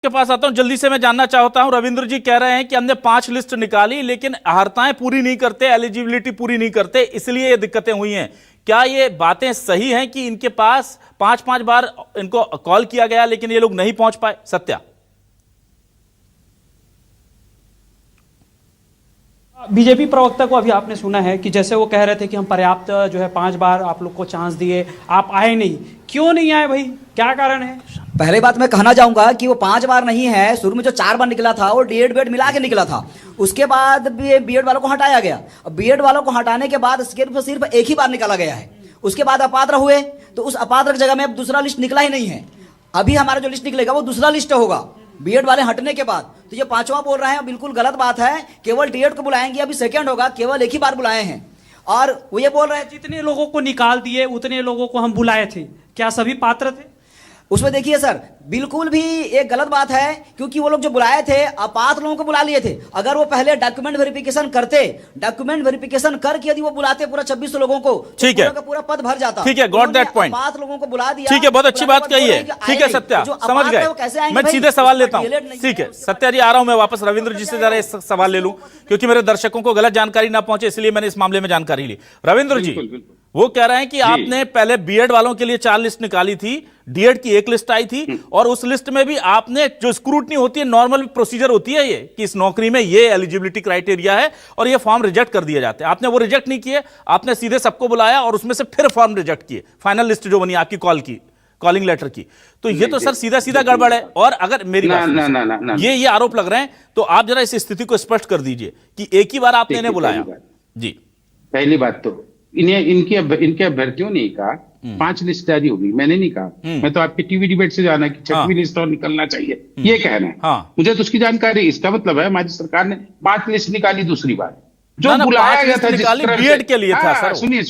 के पास आता हूं, जल्दी से मैं जानना चाहता हूं। रविंद्र जी कह रहे हैं कि हमने 5 लिस्ट निकाली लेकिन अर्हताएं पूरी नहीं करते, एलिजिबिलिटी पूरी नहीं करते, इसलिए ये दिक्कतें हुई हैं। क्या ये बातें सही हैं कि इनके पास 5-5 बार इनको कॉल किया गया लेकिन ये लोग नहीं पहुंच पाए? सत्या। बीजेपी प्रवक्ता को अभी आपने सुना है कि जैसे वो कह रहे थे कि हम पर्याप्त जो है 5 बार आप लोग को चांस दिए, आप आए नहीं। क्यों नहीं आए भाई, क्या कारण है? पहले बात मैं कहना चाहूंगा कि वो 5 बार नहीं है, शुरू में जो 4 बार निकला था वो डीएड बीएड मिला के निकला था। उसके बाद बीएड वालों को हटाया गया। बीएड वालों को हटाने के बाद सिर्फ एक ही बार निकाला गया है। उसके बाद अपात्र हुए, तो उस अपात्र की जगह में अब दूसरा लिस्ट निकला ही नहीं है। अभी हमारा जो लिस्ट निकलेगा वो दूसरा लिस्ट होगा बीएड वाले हटने के बाद। तो ये 5वां बोल रहे हैं, बिल्कुल गलत बात है। केवल डीएड को बुलाएंगे, अभी सेकंड होगा, केवल एक ही बार बुलाए हैं। और वो ये बोल रहे हैं जितने लोगों को निकाल दिए उतने लोगों को हम बुलाए थे, क्या सभी पात्र थे? उसमें देखिए सर, बिल्कुल भी एक गलत बात है, क्योंकि वो लोग जो बुलाए थे अपात्र लोगों को बुला लिए थे। अगर वो पहले डॉक्यूमेंट वेरिफिकेशन करते, डॉक्यूमेंट वेरिफिकेशन करके यदि वो बुलाते पूरा 26 लोगों को, ठीक है, पूरा पद भर जाता। ठीक है, गॉट दैट पॉइंट। अपात्र लोगों को बुला दिया, ठीक है, बहुत अच्छी बात कही है। ठीक है सत्या, समझ गए। मैं सीधे सवाल लेता हूं। ठीक है सत्या जी, आ रहा हूं मैं वापस रविंद्र जी से जरा इस सवाल ले लूं, क्योंकि मेरे दर्शकों को गलत जानकारी ना पहुंचे, इसलिए मैंने इस मामले में जानकारी ली। रविंद्र जी वो कह रहे हैं कि आपने पहले बीएड वालों के लिए 4 लिस्ट निकाली थी, डीएड की 1 लिस्ट आई थी, और उस लिस्ट में भी आपने जो स्क्रूटनी होती है, नॉर्मल प्रोसीजर होती है ये कि इस नौकरी में ये एलिजिबिलिटी क्राइटेरिया है और ये फॉर्म रिजेक्ट कर दिए जाते हैं। आपने वो रिजेक्ट नहीं किए, आपने सीधे सबको बुलाया और उसमें से फिर फॉर्म रिजेक्ट किए। फाइनल लिस्ट जो बनी आपकी कॉलिंग लेटर की, तो ये तो सर सीधा सीधा गड़बड़ है। और अगर मेरी बात ये आरोप लग रहे हैं, तो आप जरा इस स्थिति को स्पष्ट कर दीजिए कि एक ही बार आपने इन्हें बुलाया। जी, पहली बात तो इनके अभ्यर्थियों ने कहा 5 लिस्ट जारी होगी, मैंने नहीं कहा। मैं तो आपके टीवी डिबेट से जाना कि 6वीं लिस्ट और निकलना चाहिए, ये कहना है। मुझे तो उसकी जानकारी। इसका मतलब है हमारी सरकार ने 5 लिस्ट निकाली दूसरी बार, जो बुलाया गया था बीएड के लिए था सर। सुनिए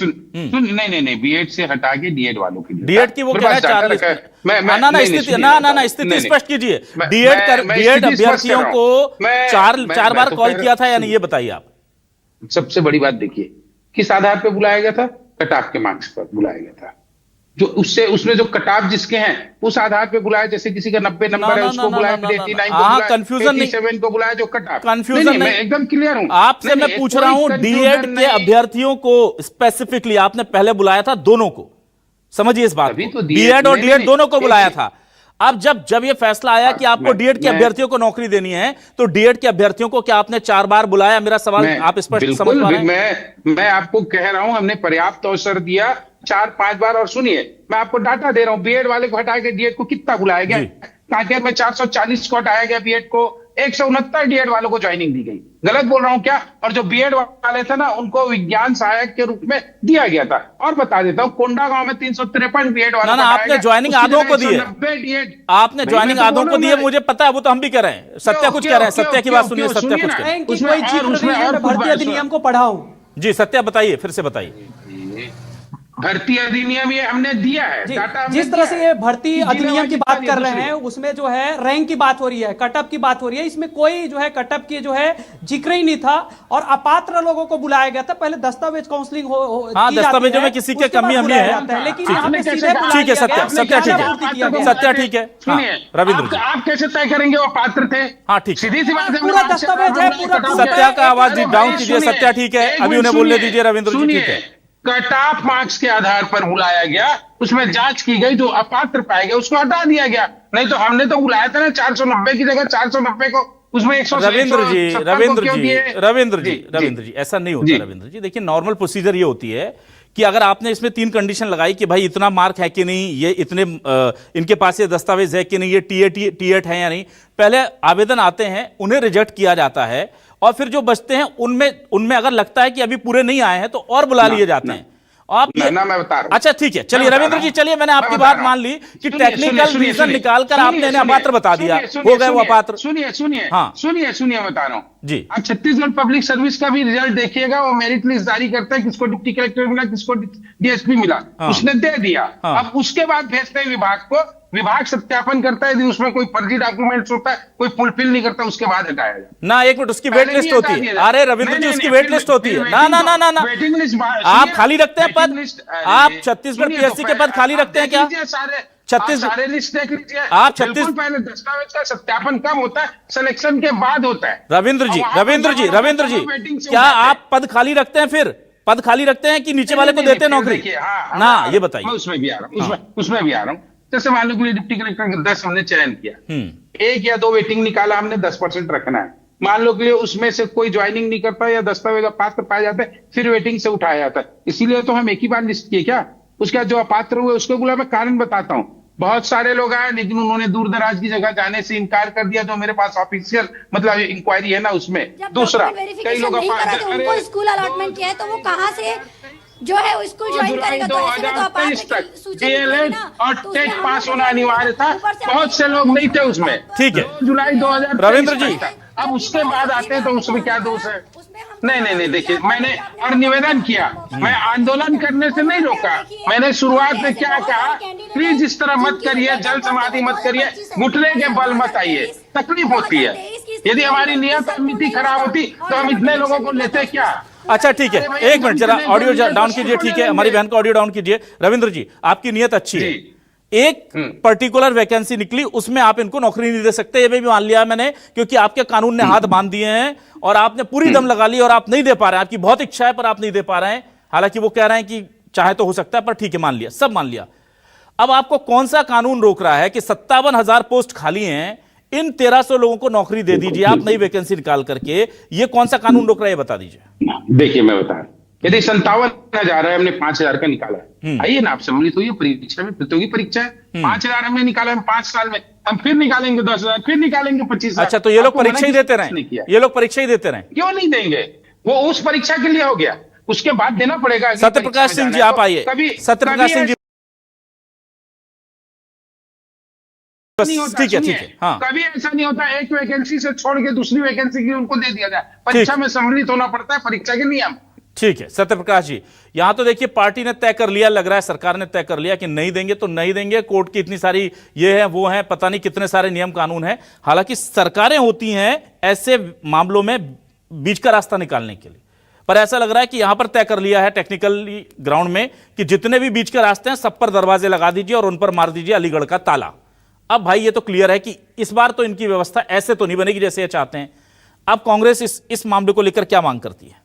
नहीं, बीएड से हटा के डीएड वालों के लिए, डीएड की वो कह रहा है 4 लिस्ट। स्थिति स्पष्ट कीजिए। डीएड अभ्यर्थियों को 4 बार कॉल किया था या नहीं, ये बताइए आप। सबसे बड़ी बात देखिए, किस आधार पे बुलाया गया था? कट ऑफ के मार्क्स पर बुलाया गया था। जो उसमें जो कट ऑफ जिसके हैं उस आधार पे बुलाया। जैसे किसी का 90 नंबर है उसको बुलाया, 89 को बुलाया, 87 को बुलाया, जो कट ऑफ। कंफ्यूजन नहीं, मैं एकदम क्लियर हूं आपसे। मैं पूछ रहा हूं डीएड के अभ्यर्थियों को स्पेसिफिकली आपने पहले बुलाया था दोनों को, समझिए इस बात को। बीएड और डीएड दोनों को बुलाया था। अब जब ये फैसला आया कि आपको डीएड के अभ्यर्थियों को नौकरी देनी है, तो डीएड के अभ्यर्थियों को क्या आपने 4 बार बुलाया? मेरा सवाल आप स्पष्ट समझ पा रहे हैं? मैं आपको कह रहा हूं हमने पर्याप्त अवसर दिया 4-5 बार। और सुनिए, मैं आपको डाटा दे रहा हूं, बीएड वाले को हटा के डीएड को कितना बुलाया गया। कांकेर में 440 को हटाया गया बीएड को, 169 डीएड वालों को ज्वाइनिंग दी गई। गलत बोल रहा हूं क्या? और जो बीएड वाले थे ना, उनको विज्ञान सहायक के रूप में दिया गया था। और बता देता हूं, कोंडागांव में 353 बीएड वालों को आपने ज्वाइनिंग आधों को दिए। आपने ज्वाइनिंग आधों को दिए, मुझे पता है, वो तो हम भी कह रहे हैं। सत्या कुछ कह रहे हैं, सत्या की बात सुनिए। सत्या कुछ कह रहे हैं। भर्ती अधिनियम को पढ़ाओ जी। सत्या बताइए, फिर से बताइए। भर्ती अधिनियम ये हमने दिया है, जिस तरह से ये भर्ती अधिनियम की बात कर रहे हैं, उसमें जो है रैंक की बात हो रही है, कटअप की बात हो रही है। इसमें कोई जो है कटअप की जो है जिक्र ही नहीं था, और अपात्र लोगों को बुलाया गया था। पहले दस्तावेज काउंसलिंग दस्तावेजों में किसी के कमी हमने है, लेकिन ठीक है सत्या ठीक है, सत्या ठीक है। रविंद्र आप कैसे तय करेंगे वो पात्र थे? हाँ ठीक, सीधी सी बात है, पूरा दस्तावेज है, पूरा। सत्या का आवाज डाउन कीजिए। सत्या ठीक है, अभी उन्हें बोलने दीजिए। रविंद्र जी ठीक है। कट ऑफ मार्क्स के आधार पर बुलाया गया, उसमें जांच की गई, जो अपात्र पाया गया उसको हटा दिया गया। नहीं तो हमने तो बुलाया था ना 490 की जगह 490 को, उसमें 100। रविंद्र जी ऐसा नहीं होता। रविंद्र जी देखिए, नॉर्मल प्रोसीजर ये होती है कि अगर आपने इसमें 3 कंडीशन लगाई कि भाई इतना मार्क है कि नहीं, ये इतने इनके पास ये दस्तावेज है कि नहीं, ये टी8 है या नहीं, पहले आवेदन आते हैं, उन्हें रिजेक्ट किया जाता है, और फिर जो बचते हैं उनमें अगर लगता है कि अभी पूरे नहीं आए हैं तो और बुला लिए जाते हैं। आप मैं बता रहा हूं। अच्छा ठीक है, चलिए रविंद्र जी, चलिए मैंने आपकी बात मान ली कि टेक्निकल रीजन निकालकर आपने इन्हें अपात्र बता दिया, हो गए वो अपात्र। सुनिए बता रहा हूं जी। आप छत्तीसगढ़ पब्लिक सर्विस का भी रिजल्ट देखिएगा, वो मेरिट लिस्ट जारी करता है, किसको डिप्टी कलेक्टर मिला, किसको डीएसपी मिला, उसने दे दिया। अब उसके बाद भेजते हैं विभाग को, विभाग सत्यापन करता है, यदि उसमें कोई फर्जी डॉक्यूमेंट्स होता है, कोई फुलफिल नहीं करता, उसके बाद हटाया जाए ना। 1 मिनट, उसकी वेट लिस्ट होती है। अरे रविंद्र जी, उसकी वेट लिस्ट होती है ना। वेटिंग लिस्ट आप खाली रखते हैं पद? आप छत्तीसगढ़ पीएससी के पद खाली रखते हैं क्या? छत्तीस सारे लिस्ट देख लीजिए। आप बिल्कुल 36 पहले दस्तावेज का सत्यापन कब होता है? सिलेक्शन के बाद होता है। रविंद्र जी, और रविंद्र जी, रविंद्र जी, वेटिंग से क्या उठाते हैं। आप पद खाली रखते हैं? फिर पद खाली रखते हैं कि नीचे वाले को देते हैं नौकरी? देखिए, हाँ, ना, हाँ, ये बताइए। मैं उसमें भी आ रहा हूँ, उसमें भी आ रहा हूँ। जैसे मान लो कि डिप्टी कलेक्टर के 10 हमने चयन किया, एक या दो वेटिंग निकाला हमने, 10% रखना है। मान लो कि उसमें से कोई ज्वाइनिंग नहीं करता या दस्तावेज अपात्र पाए जाते हैं, फिर वेटिंग से उठाया जाता है। इसीलिए तो हम एक ही बार लिस्ट किए क्या? उसका जो अपात्र हुए उसको बोला, मैं कारण बताता हूँ। बहुत सारे लोग आए लेकिन उन्होंने दूर दराज की जगह जाने से इनकार कर दिया, जो मेरे पास ऑफिशियल मतलब इंक्वायरी है ना उसमें। दूसरा, कई लोग उनको स्कूल अलॉटमेंट किया है तो वो कहाँ से जो है स्कूल ज्वाइन करेगा? तो ऐसे में तो अपात्र की सूची निकलेगी ना, और तो उसमें टेट हम पास लोग होना अनिवार्य था। बहुत से लोग नहीं थे उसमें। ठीक है। 2 जुलाई 2023 रविंद्र जी। अब उसके बाद आते हैं तो उसमें क्या दोष है? नहीं, देखिए, मैंने और निवेदन किया, मैं आंदोलन करने से नहीं रोका। मैंने शुरुआत में क्या कहा, प्लीज इस तरह मत करिए, जल समाधि मत करिए, घुटने के बल मत आइए, तकलीफ होती है। यदि हमारी नियत और नीति खराब होती तो हम इतने लोगों को लेते क्या? अच्छा ठीक है, एक मिनट जरा ऑडियो डाउन कीजिए। ठीक है, हमारी बहन का ऑडियो डाउन कीजिए। रविंद्र जी, आपकी नियत अच्छी है। एक पर्टिकुलर वैकेंसी निकली, उसमें आप इनको नौकरी नहीं दे सकते, ये भी मान लिया मैंने, क्योंकि आपके कानून ने हाथ बांध दिए हैं और आपने पूरी दम लगा ली और आप नहीं दे पा रहे हैं। आपकी बहुत इच्छा है पर आप नहीं दे पा रहे हैं। हालांकि वो कह रहे हैं कि चाहे तो हो सकता है, पर ठीक है, मान लिया, सब मान लिया। अब आपको कौन सा कानून रोक रहा है कि 57,000 पोस्ट खाली हैं, इन 1300 लोगों को नौकरी दे दीजिए आप नई वैकेंसी निकाल करके? ये कौन सा कानून रोक रहा है, ये बता दीजिए। देखिए, मैं बता रहा हूं, यदि 57,000 है, हमने 5,000 का निकाला है, आइए ना, आप सम्मिलित होइए, परीक्षा में प्रतियोगी परीक्षा है, 5,000 हमने निकाला है, 5 साल में हम फिर निकालेंगे 10,000, फिर निकालेंगे 25,000। अच्छा, तो ये लोग परीक्षा ही देते रहे? ये लोग परीक्षा ही देते रहे? क्यों नहीं देंगे? वो उस परीक्षा के लिए हो गया, उसके बाद देना पड़ेगा। सत्यप्रकाश सिंह जी, आप आइए। सत्यप्रकाश सिंह जी, ठीक है, ठीक है। हाँ, कभी ऐसा नहीं होता एक वैकेंसी से छोड़ के दूसरी वैकेंसी की उनको दे दिया जाए। परीक्षा में सम्मिलित होना पड़ता है, परीक्षा के नियम। ठीक है सत्यप्रकाश जी, यहां तो देखिए पार्टी ने तय कर लिया, लग रहा है सरकार ने तय कर लिया कि नहीं देंगे तो नहीं देंगे। कोर्ट की इतनी सारी ये है वो है, पता नहीं कितने सारे नियम कानून हैं। हालांकि सरकारें होती हैं ऐसे मामलों में बीच का रास्ता निकालने के लिए, पर ऐसा लग रहा है कि यहां पर तय कर लिया है टेक्निकली ग्राउंड में कि जितने भी बीच के रास्ते हैं सब पर दरवाजे लगा दीजिए और उन पर मार दीजिए अलीगढ़ का ताला। अब भाई ये तो क्लियर है कि इस बार तो इनकी व्यवस्था ऐसे तो नहीं बनेगी जैसे ये चाहते हैं। अब कांग्रेस इस मामले को लेकर क्या मांग करती है?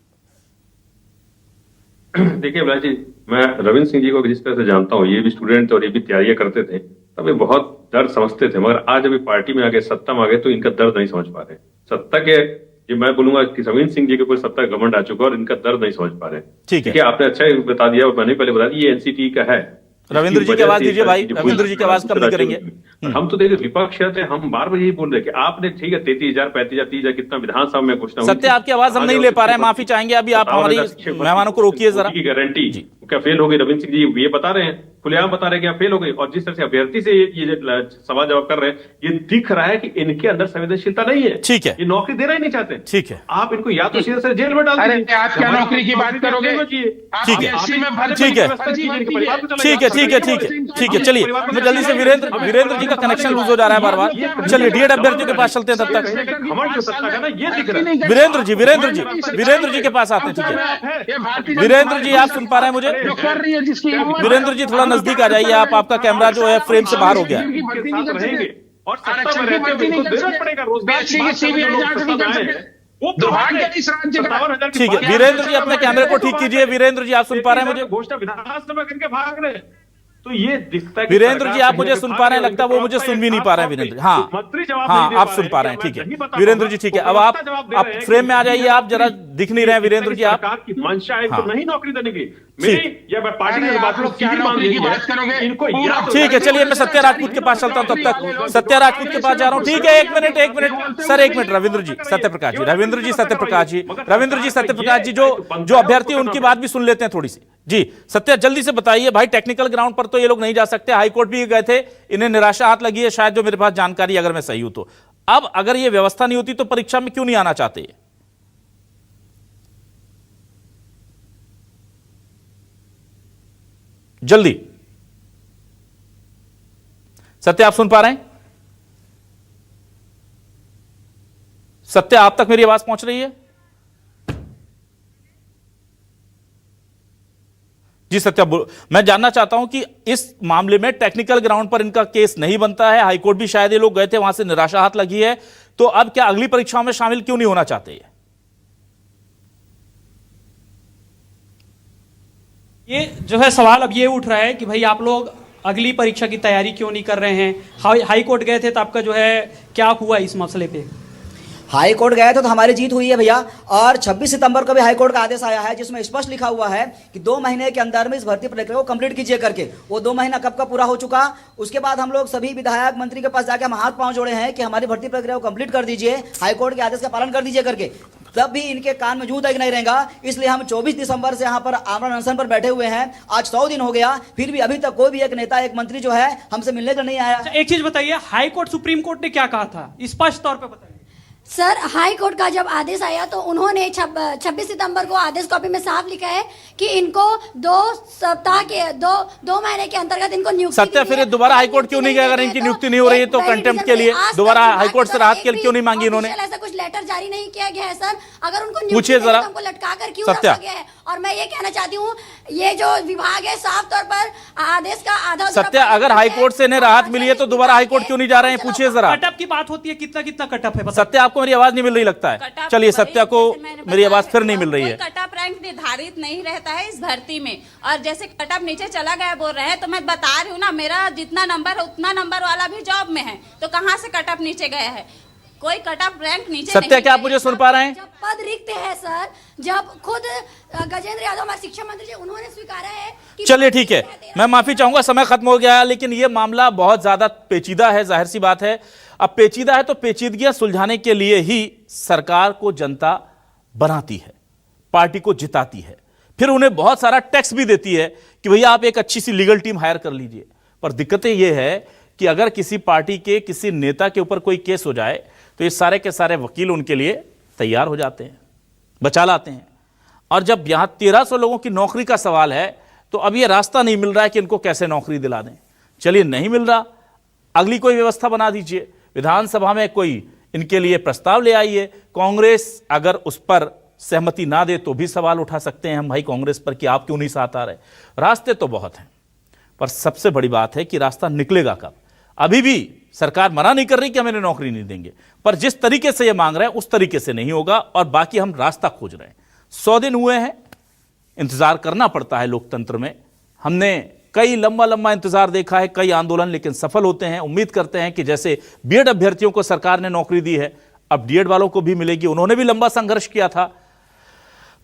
देखिए अभिलाष जी, मैं रविंद्र सिंह जी को जिस तरह से जानता हूँ, ये भी स्टूडेंट और ये भी तैयारियां करते थे, तब ये बहुत दर्द समझते थे, मगर आज अभी पार्टी में आ गए, सत्ता में आ गए, तो इनका दर्द नहीं समझ पा रहे। सत्ता के, ये मैं बोलूंगा कि रविंद्र सिंह जी के कोई सत्ता गवर्नमेंट आ चुका और इनका दर्द नहीं समझ पा रहे। ठीक है, आपने अच्छा ही बता दिया और मैंने पहले बता दिया, ये एनसीटी का है। रविंद्र जी की आवाज दीजिए भाई, रविंद्र जी की आवाज कम नहीं करेंगे। हम तो देखिए विपक्ष थे, हम बार बार यही बोल रहे कि आपने ठीक है 33,000 35,000 30,000 कितना विधानसभा में घोषणा। सत्य आपकी आवाज हम नहीं ले पा रहे हैं, माफी चाहेंगे। अभी आप हमारी मेहमानों को रोकिए जरा। की गारंटी क्या फेल हो गई? रविंद्र सिंह जी ये बता रहे हैं, खुलेआम बता रहे हैं कि आप फेल हो गई। और जिस तरह से अभ्यर्थी से ये सवाल जवाब कर रहे हैं, ये दिख रहा है कि इनके अंदर संवेदनशीलता नहीं है। ठीक है, ये नौकरी देना ही नहीं चाहते। ठीक है, आप इनको या तो सीधे से जेल में डाल दीजिए। आप क्या नौकरी की बात करोगे? ठीक है, ठीक है, ठीक है, ठीक है, ठीक है, ठीक है। चलिए मैं जल्दी से वीरेंद्र जी का कनेक्शन लूज हो जा रहा है बार बार। चलिए डीएड अभ्यर्थियों के पास चलते हैं तब तक। वीरेंद्र जी के पास आते हैं। ठीक है वीरेंद्र जी, आप सुन पा रहे हैं मुझे? वीरेंद्र जी थोड़ा नजदीक आ जाइए आप, आपका कैमरा जो है फ्रेम से बाहर हो गया है। और सत्ता में रहते हुए इनको देना पड़ेगा रोजगार। ठीक है वीरेंद्र जी, अपने कैमरे को ठीक कीजिए। वीरेंद्र जी आप सुन पा रहे हैं मुझे? घोषणा विधानसभा करके भाग रहे, तो ये दिखता है। वीरेंद्र जी आप मुझे सुन पा रहे हैं? लगता है वो मुझे सुन भी नहीं पा रहे हैं वीरेंद्र। हाँ हाँ, आप सुन पा रहे हैं, ठीक है वीरेंद्र जी, ठीक है। अब आप फ्रेम में आ जाइए, आप जरा दिख नहीं रहे वीरेंद्र जी। आप सरकार की मंशा है इनको नहीं नौकरी देने की, ठीक है। चलिए मैं सत्या राजपूत के पास चलता हूं, तब तक सत्या राजपूत के पास जा रहा हूं। ठीक है, एक मिनट सर, एक मिनट। रविंद्र जी सत्यप्रकाश जी, रविंद्र जी सत्यप्रकाश जी, जो अभ्यर्थी उनकी बात भी सुन लेते हैं थोड़ी सी। जी सत्या, जल्दी से बताइए भाई, टेक्निकल ग्राउंड पर तो ये लोग नहीं जा सकते, हाईकोर्ट भी गए थे, इन्हें निराशा हाथ लगी है शायद, जो मेरे पास जानकारी, अगर मैं सही हूं तो। अब अगर ये व्यवस्था नहीं होती तो परीक्षा में क्यों नहीं आना चाहते? जल्दी सत्य, आप सुन पा रहे हैं? सत्य, आप तक मेरी आवाज पहुंच रही है? जी सत्या, मैं जानना चाहता हूं कि इस मामले में टेक्निकल ग्राउंड पर इनका केस नहीं बनता है, हाईकोर्ट भी शायद ये लोग गए थे, वहां से निराशा हाथ लगी है, तो अब क्या अगली परीक्षाओं में शामिल क्यों नहीं होना चाहते? ये जो है सवाल अब ये उठ रहा है कि भाई आप लोग अगली परीक्षा की तैयारी क्यों नहीं कर रहे हैं? हाई कोर्ट गए थे तो आपका जो है क्या हुआ इस मसले पे? हाई कोर्ट गए थे तो हमारी जीत हुई है भैया, और 26 सितंबर को भी हाई कोर्ट का आदेश आया है जिसमें स्पष्ट लिखा हुआ है कि 2 महीने के अंदर में इस भर्ती प्रक्रिया को कंप्लीट कीजिए करके। वो 2 महीना कब का पूरा हो चुका। उसके बाद हम लोग सभी विधायक मंत्री के पास जाके हम हाथ पांव जोड़े हैं कि हमारी भर्ती प्रक्रिया को कंप्लीट कर दीजिए, हाई कोर्ट के आदेश का पालन कर दीजिए करके। तब भी इनके कान में जूं तक नहीं रहेगा, इसलिए हम 24 दिसंबर से यहाँ पर आमरण अनशन पर बैठे हुए हैं। आज 100 दिन हो गया, फिर भी अभी तक कोई भी एक नेता, एक मंत्री जो है हमसे मिलने का नहीं आया। एक चीज बताइए, हाई कोर्ट सुप्रीम कोर्ट ने क्या कहा था, स्पष्ट तौर पे बताइए। सर, हाई कोर्ट का जब आदेश आया तो उन्होंने 26 सितंबर को आदेश कॉपी में साफ लिखा है कि इनको 2 सप्ताह के 2 महीने के अंतर्गत इनको नियुक्ति। सत्या, फिर दोबारा हाई कोर्ट क्यों नहीं गया? अगर इनकी नियुक्ति नहीं हो रही है तो कंटेम्प्ट के लिए दोबारा हाई कोर्ट से राहत के लिए क्यों नहीं मांगी इन्होंने? ऐसा कुछ लेटर जारी नहीं किया गया है सर। अगर उनको पूछिए जरा, हमको लटका कर क्यों रखा गया है? और मैं ये कहना चाहती हूँ, ये जो विभाग है साफ तौर पर आदेश का आधा। सत्या, अगर हाई कोर्ट से इन्हें राहत मिली है तो दोबारा हाई कोर्ट क्यों नहीं जा रहे हैं? पूछिए जरा। कटअप की बात होती है, कितना कितना कटअप है? सत्या, आपको मेरी आवाज नहीं मिल रही लगता है। चलिए, सत्या को मेरी आवाज फिर नहीं मिल रही है। कटअप रैंक निर्धारित नहीं रहता है इस भर्ती में, और जैसे कटअप नीचे चला गया बोल रहे हैं, तो मैं बता रही हूँ ना, मेरा जितना नंबर है उतना नंबर वाला भी जॉब में है, तो कहाँ से कटअप नीचे गया है? कोई कटअप रैंक नीचे सत्या, क्या आप मुझे सुन पा रहे हैं? जब पद रिक्त है सर, जब खुद गजेंद्र यादव हमारे शिक्षा मंत्री जी उन्होंने स्वीकारा है कि। चलिए ठीक है, मैं माफी चाहूंगा, समय खत्म हो गया, लेकिन यह मामला बहुत ज्यादा पेचीदा है, जाहिर सी बात है। अब पेचीदा है तो पेचीदगियां सुलझाने के लिए ही सरकार को जनता बनाती है, पार्टी को जिताती है, फिर उन्हें बहुत सारा टैक्स भी देती है कि भैया आप एक अच्छी सी लीगल टीम हायर कर लीजिए। पर दिक्कतें यह है कि अगर किसी पार्टी के किसी नेता के ऊपर कोई केस हो जाए तो ये सारे के सारे वकील उनके लिए तैयार हो जाते हैं, बचा लाते हैं। और जब यहां 1300 लोगों की नौकरी का सवाल है तो अब ये रास्ता नहीं मिल रहा है कि इनको कैसे नौकरी दिला दें। चलिए, नहीं मिल रहा, अगली कोई व्यवस्था बना दीजिए, विधानसभा में कोई इनके लिए प्रस्ताव ले आइए। कांग्रेस अगर उस पर सहमति ना दे तो भी सवाल उठा सकते हैं हम भाई कांग्रेस पर कि आप क्यों नहीं साथ आ रहे। रास्ते तो बहुत हैं, पर सबसे बड़ी बात है कि रास्ता निकलेगा कब। अभी भी सरकार मना नहीं कर रही कि हम इन्हें नौकरी नहीं देंगे, पर जिस तरीके से ये मांग रहे हैं उस तरीके से नहीं होगा, और बाकी हम रास्ता खोज रहे हैं। 100 दिन हुए हैं, इंतजार करना पड़ता है लोकतंत्र में। हमने कई लंबा इंतजार देखा है, कई आंदोलन, लेकिन सफल होते हैं। उम्मीद करते हैं कि जैसे बीएड अभ्यर्थियों को सरकार ने नौकरी दी है, अब डीएड वालों को भी मिलेगी। उन्होंने भी लंबा संघर्ष किया था,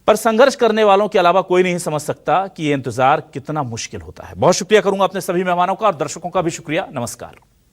पर संघर्ष करने वालों के अलावा कोई नहीं समझ सकता कि यह इंतजार कितना मुश्किल होता है। बहुत शुक्रिया करूंगा अपने सभी मेहमानों का और दर्शकों का भी शुक्रिया। नमस्कार।